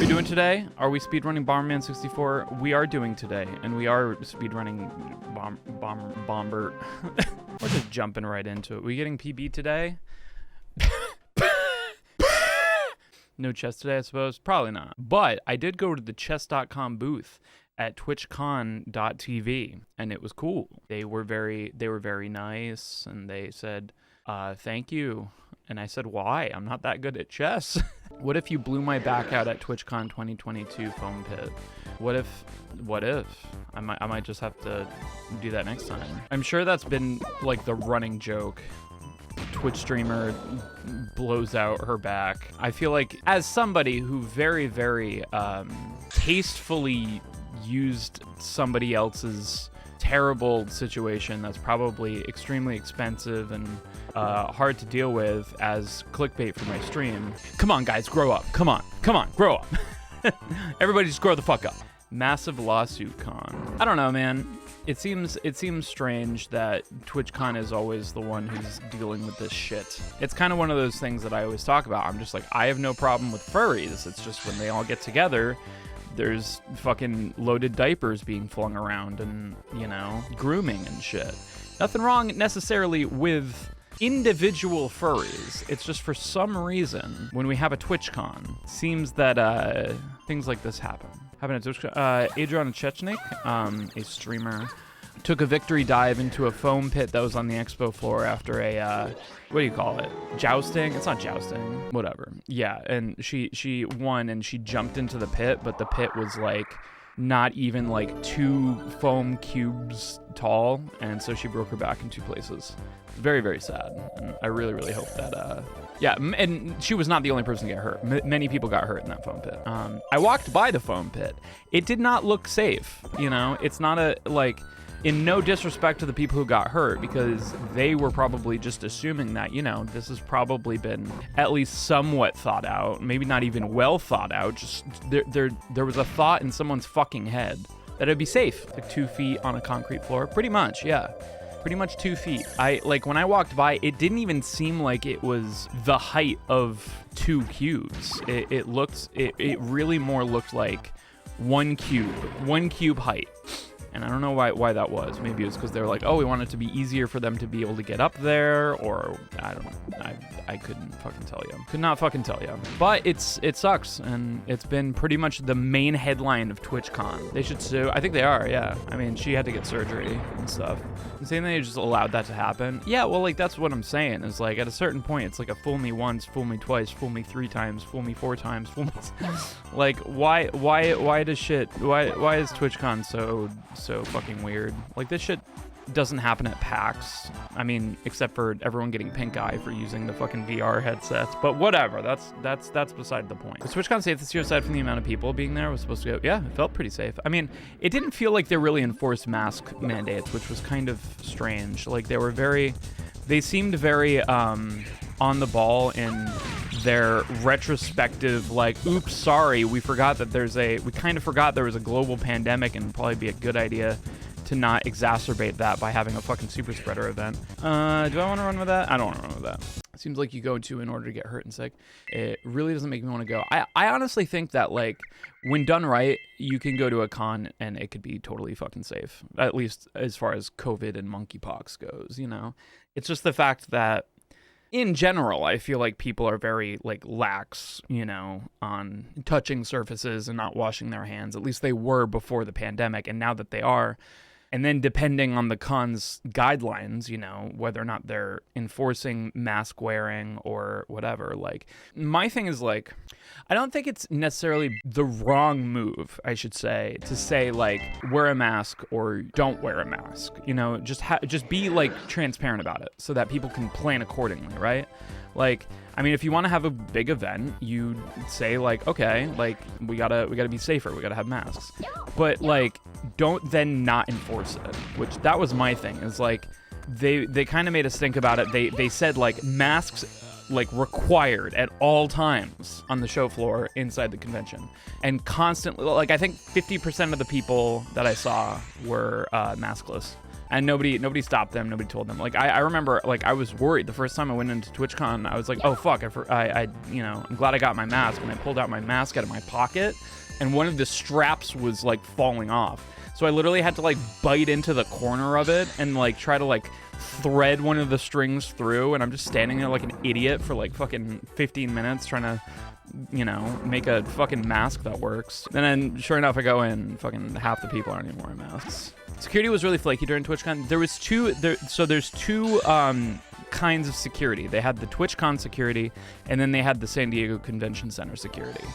we doing today? Are we speedrunning Bomberman 64? We are doing today, and we are speedrunning Bomber. We're just jumping right into it. We getting PB today? No chess today, I suppose? Probably not. But I did go to the chess.com booth at twitchcon.tv, and it was cool. They were very nice, and they said, thank you. And I said, why? I'm not that good at chess. What if you blew my back out at TwitchCon 2022 foam pit? What if? I might just have to do that next time. I'm sure that's been like the running joke. Twitch streamer blows out her back. I feel like as somebody who very tastefully used somebody else's terrible situation that's probably extremely expensive and hard to deal with as clickbait for my stream. Come on, guys, grow up. Come on, grow up. Everybody just grow the fuck up. Massive lawsuit con. I don't know, man. It seems strange that TwitchCon is always the one who's dealing with this shit. It's kind of one of those things that I always talk about. I'm just like, I have no problem with furries. It's just when they all get together, there's fucking loaded diapers being flung around and, you know, grooming and shit. Nothing wrong necessarily with individual furries. It's just for some reason, when we have a TwitchCon, seems that things like this happen. Having a TwitchCon, Adriana Chechnik, a streamer, took a victory dive into a foam pit that was on the expo floor after a, what do you call it? Jousting? It's not jousting. Whatever. Yeah, and she won and she jumped into the pit, but the pit was like not even like 2 foam cubes tall, and so she broke her back in 2 places. Very sad. And I really hope that, yeah, and she was not the only person to get hurt. Many people got hurt in that foam pit. I walked by the foam pit. It did not look safe, you know? It's not a, like, in no disrespect to the people who got hurt, because they were probably just assuming that, you know, this has probably been at least somewhat thought out, maybe not even well thought out, just there was a thought in someone's fucking head that it'd be safe. Like 2 feet on a concrete floor, pretty much, yeah. Pretty much 2 feet. When I walked by, it didn't even seem like it was the height of 2 cubes. It really more looked like 1 cube height. And I don't know why that was. Maybe it was because they were like, oh, we want it to be easier for them to be able to get up there, or I don't know. I couldn't fucking tell you. Could not fucking tell you. But it sucks, and it's been pretty much the main headline of TwitchCon. They should sue. I think they are, yeah. I mean, she had to get surgery and stuff. And saying they just allowed that to happen. Yeah, well, like, that's what I'm saying, is like, at a certain point, it's like a fool me once, fool me twice, fool me 3 times, fool me 4 times, fool me... Like, why does shit... Why is TwitchCon so fucking weird? Like, this shit doesn't happen at PAX. I mean, except for everyone getting pink eye for using the fucking VR headsets. But whatever, that's beside the point. Was TwitchCon safe this year aside from the amount of people being there? Was supposed to go, yeah, it felt pretty safe. I mean, it didn't feel like they really enforced mask mandates, which was kind of strange. Like, they seemed very on the ball in their retrospective, like, oops, sorry, we kind of forgot there was a global pandemic, and it'd probably be a good idea to not exacerbate that by having a fucking super spreader event. Do I want to run with that? I don't want to run with that. It seems like you go to in order to get hurt and sick. It really doesn't make me want to go. I honestly think that, like, when done right, you can go to a con and it could be totally fucking safe, at least as far as COVID and monkeypox goes, you know? It's just the fact that in general, I feel like people are very, like, lax, you know, on touching surfaces and not washing their hands. At least they were before the pandemic, and now that they are. And then depending on the con's guidelines, you know, whether or not they're enforcing mask wearing or whatever, like, my thing is, like, I don't think it's necessarily the wrong move, I should say, to say, like, wear a mask or don't wear a mask, you know, just be, like, transparent about it so that people can plan accordingly, right? Like, I mean, if you want to have a big event, you say, like, okay, like, we gotta be safer, we gotta have masks. But, like, don't then not enforce it, which that was my thing, is like, they kind of made us think about it. They said, like, masks, like, required at all times on the show floor inside the convention, and constantly, like, I think 50% of the people that I saw were maskless. and nobody stopped them. Nobody told them. Like I remember, like I was worried the first time I went into TwitchCon. I was like, oh fuck, I you know, I'm glad I got my mask. And I pulled out my mask out of my pocket, and one of the straps was like falling off. So I literally had to like bite into the corner of it and like try to like thread one of the strings through, and I'm just standing there like an idiot for like fucking 15 minutes trying to, you know, make a fucking mask that works. And then sure enough, I go in, fucking half the people aren't even wearing masks. Security was really flaky during TwitchCon. There's two kinds of security. They had the TwitchCon security, and then they had the San Diego Convention Center security.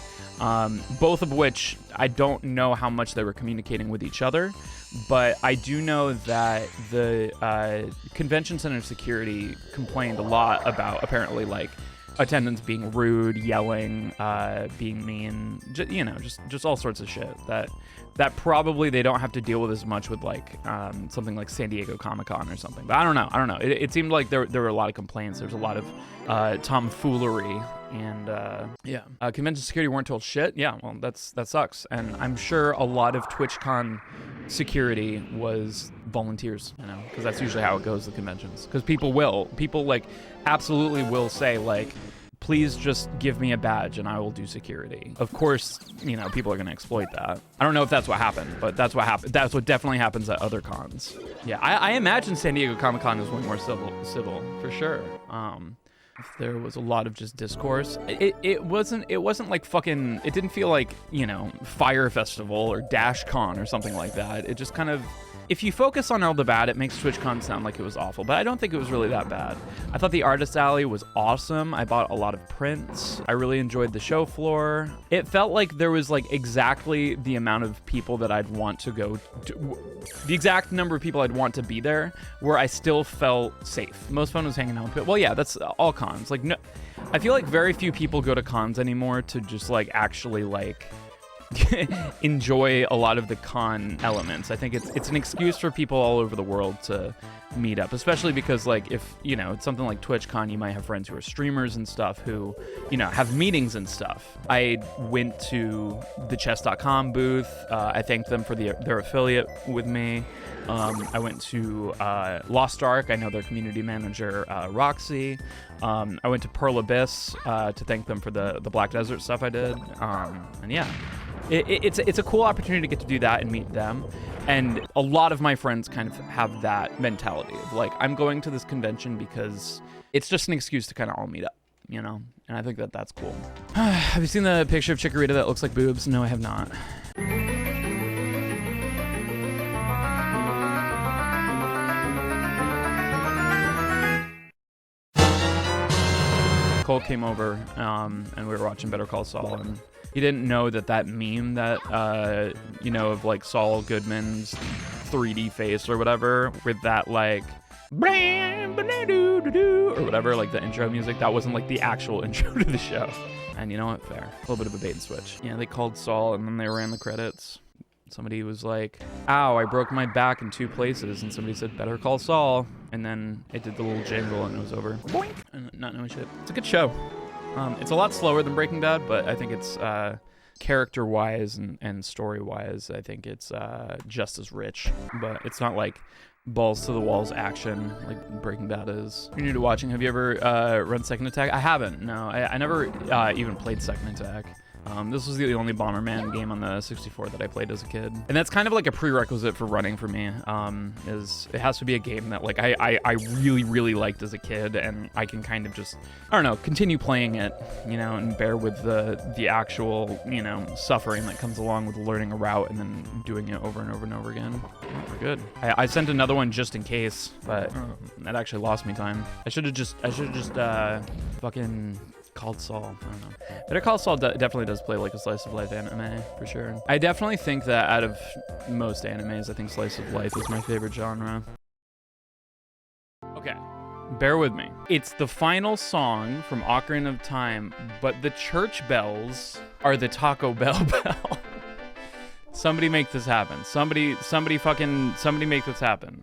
Both of which I don't know how much they were communicating with each other, but I do know that the Convention Center security complained a lot about apparently like attendants being rude, yelling, being mean, you know, just all sorts of shit that probably they don't have to deal with as much with like something like San Diego Comic-Con or something. But I don't know. It seemed like there were a lot of complaints. There's a lot of tomfoolery, and yeah. Convention security weren't told shit. Yeah, well, that sucks. And I'm sure a lot of TwitchCon security was volunteers, you know, because that's usually how it goes to conventions. Because people like absolutely will say like, please just give me a badge and I will do security. Of course, you know, people are going to exploit that. I don't know if that's what happened, but that's what happened. That's what definitely happens at other cons. Yeah, I imagine San Diego Comic-Con is way more civil for sure. If there was a lot of just discourse, it wasn't like fucking, it didn't feel like, you know, Fire Festival or DashCon or something like that. It just kind of, if you focus on all the bad, it makes TwitchCon sound like it was awful, but I don't think it was really that bad. I thought the Artist Alley was awesome. I bought a lot of prints. I really enjoyed the show floor. It felt like there was like exactly the amount of people that I'd want to go to, the exact number of people I'd want to be there, where I still felt safe. Most fun was hanging out with people. Well, yeah, that's all cons. Like, no, I feel like very few people go to cons anymore to just like actually like enjoy a lot of the con elements. I think it's an excuse for people all over the world to meet up, especially because like if, you know, it's something like TwitchCon, you might have friends who are streamers and stuff who, you know, have meetings and stuff. I went to the chess.com booth. I thanked them for their affiliate with me. I went to Lost Ark. I know their community manager, Roxy. I went to Pearl Abyss to thank them for the Black Desert stuff I did. And yeah, it's a cool opportunity to get to do that and meet them. And a lot of my friends kind of have that mentality of like, I'm going to this convention because it's just an excuse to kind of all meet up, you know? And I think that that's cool. Have you seen the picture of Chikorita that looks like boobs? No, I have not. Cole came over and we were watching Better Call Saul, and he didn't know that meme that, you know, of like Saul Goodman's 3D face or whatever with that like or whatever, like the intro music, that wasn't like the actual intro to the show. And you know what, fair. A little bit of a bait and switch. Yeah, they called Saul and then they ran the credits. Somebody was like, ow, I broke my back in 2 places. And somebody said, Better Call Saul. And then it did the little jingle and it was over. Boink. And not knowing shit. It's a good show. It's a lot slower than Breaking Bad, but I think it's character-wise and story-wise, I think it's just as rich. But it's not like balls to the walls action like Breaking Bad is. If you're new to watching, have you ever run Second Attack? I haven't, no. I never even played Second Attack. This was the only Bomberman game on the 64 that I played as a kid. And that's kind of like a prerequisite for running for me, is it has to be a game that like I really, really liked as a kid, and I can kind of just, I don't know, continue playing it, you know, and bear with the actual, you know, suffering that comes along with learning a route and then doing it over and over and over again. Oh, we're good. I sent another one just in case, but that actually lost me time. I should have just fucking Called Saul. I don't know. Better Call Saul definitely does play like a slice of life anime, for sure. I definitely think that out of most animes, I think slice of life is my favorite genre. Okay, bear with me. It's the final song from Ocarina of Time, but the church bells are the Taco Bell bell. Somebody make this happen. Somebody make this happen.